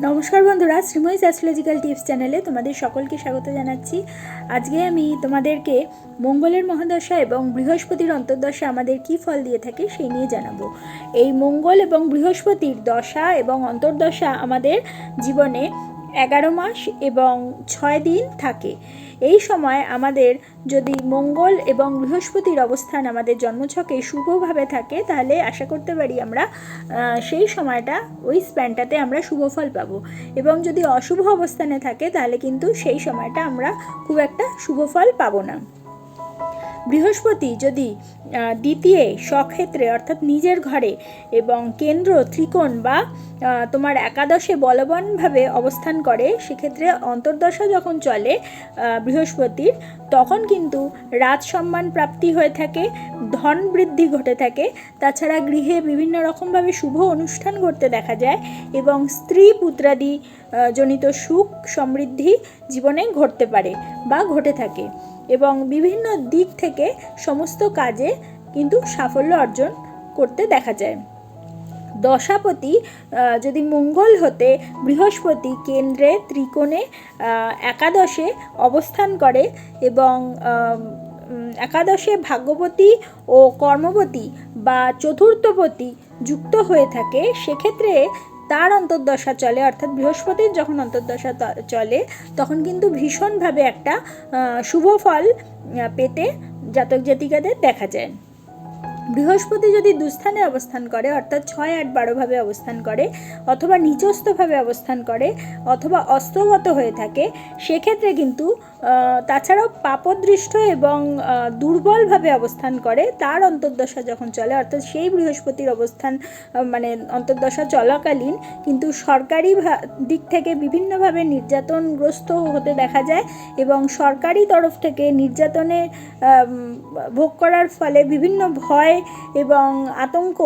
নমস্কার বন্ধুরা, শ্রীময়ীস astrological tips চ্যানেলে তোমাদের সকলকে স্বাগত জানাচ্ছি। আজকে আমি তোমাদেরকে মঙ্গলের মহাদশা এবং বৃহস্পতির অন্তর্দশা আমাদের কি ফল দিয়ে থাকে সেই নিয়ে জানাবো। এই মঙ্গল এবং বৃহস্পতির দশা এবং অন্তর্দশা আমাদের জীবনে 11 মাস এবং 6 দিন থাকে। এই সময় আমাদের যদি মঙ্গল এবং বৃহস্পতির অবস্থান আমাদের জন্মছকে শুভভাবে থাকে, তাহলে আশা করতে পারি আমরা সেই সময়টা ওই স্প্যানটাতে আমরা শুভ ফল পাবো। এবং যদি অশুভ অবস্থানে থাকে তাহলে কিন্তু সেই সময়টা আমরা খুব একটা শুভ ফল পাবো না। বৃহস্পতি যদি দ্বিতীয় স্বক্ষেত্রে অর্থাৎ নিজের ঘরে এবং কেন্দ্র ত্রিকোণ বা তোমার একাদশে বলবানভাবে অবস্থান করে, সেক্ষেত্রে অন্তর্দশা যখন চলে বৃহস্পতির, তখন কিন্তু রাজসম্মান প্রাপ্তি হয়ে থাকে, ধন বৃদ্ধি ঘটে থাকে। তাছাড়া গৃহে বিভিন্ন রকমভাবে শুভ অনুষ্ঠান ঘটতে দেখা যায় এবং স্ত্রী পুত্রাদি জনিত সুখ সমৃদ্ধি জীবনে ঘটতে পারে বা ঘটে থাকে এবং বিভিন্ন দিক থেকে সমস্ত কাজে কিন্তু সাফল্য অর্জন করতে দেখা যায়। দশাপতি যদি মঙ্গল হতে বৃহস্পতি কেন্দ্রে ত্রিকোণে একাদশে অবস্থান করে এবং একাদশে ভাগ্যবতী ও কর্মবতী বা চতুর্থপতি যুক্ত হয়ে থাকে, সেক্ষেত্রে তার অন্তর্দশা চলে, অর্থাৎ বৃহস্পতির যখন অন্তর্দশা চলে তখন কিন্তু ভীষণভাবে একটা শুভ ফল পেতে জাতক জাতিকাদের দেখা যায়। বৃহস্পতি যদি দুস্থানে অবস্থান করে, অর্থাৎ 6, 8, 12ভাবে অবস্থান করে, অথবা নিচস্থভাবে অবস্থান করে, অথবা অস্তগত হয়ে থাকে, সেক্ষেত্রে কিন্তু তাছাড়াও পাপদৃষ্ট এবং দুর্বলভাবে অবস্থান করে তার অন্তর্দশা যখন চলে, অর্থাৎ সেই বৃহস্পতির অবস্থান মানে অন্তর্দশা চলাকালীন কিন্তু সরকারি দিক থেকে বিভিন্নভাবে নির্যাতনগ্রস্ত হতে দেখা যায় এবং সরকারি তরফ থেকে নির্যাতনে ভোগ করার ফলে বিভিন্ন ভয় এবং আতঙ্ক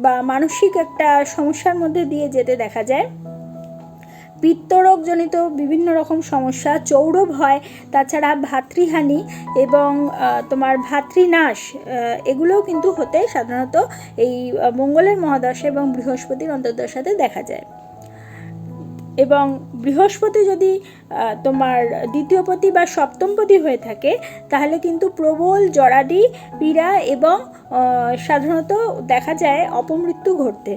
বা মানসিক একটা সমস্যার মধ্যে দিয়ে যেতে দেখা যায়। পিত্তরোগজনিত বিভিন্ন রকম সমস্যা, চৌরভ হয়, তাছাড়া ভাতৃহানি এবং তোমার ভাতৃনাশ, এগুলোও কিন্তু হতে সাধারণত এই মঙ্গলের মহাদশা এবং বৃহস্পতির অন্তর্দশাতে দেখা যায়। এবং বৃহস্পতি যদি তোমার দ্বিতীয়পতি বা সপ্তমপতি হয়ে থাকে, তাহলে কিন্তু প্রবল জরাদি পীড়া এবং সাধারণত দেখা যায় অপমৃত্যু ঘটতে।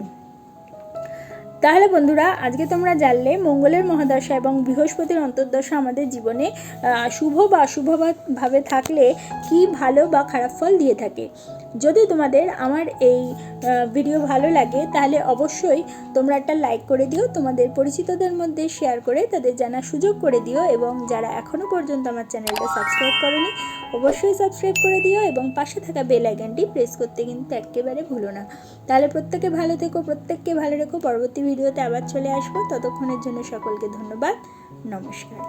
তাহলে বন্ধুরা, আজকে তোমরা জানলে মঙ্গলের মহাদশা এবং বৃহস্পতির অন্তর্দশা আমাদের জীবনে শুভ বা অশুভভাবে থাকলে কি ভালো বা খারাপ ফল দিয়ে থাকে। যদি তোমাদের আমার এই ভিডিও ভালো লাগে তাহলে অবশ্যই তোমরা একটা লাইক করে দিও, তোমাদের পরিচিতদের মধ্যে শেয়ার করে তাদের জানার সুযোগ করে দিও, এবং যারা এখনও পর্যন্ত আমার চ্যানেলটা সাবস্ক্রাইব করোনি অবশ্যই সাবস্ক্রাইব করে দিও এবং পাশে থাকা বেল আইকনটি প্রেস করতে কিন্তু একেবারে ভুলো না। তাহলে প্রত্যেকে ভালো থেকো, প্রত্যেককে ভালো রেখো। পরবর্তী ভিডিওতে আবার চলে আসবো, ততক্ষণের জন্য সকলকে ধন্যবাদ। নমস্কার।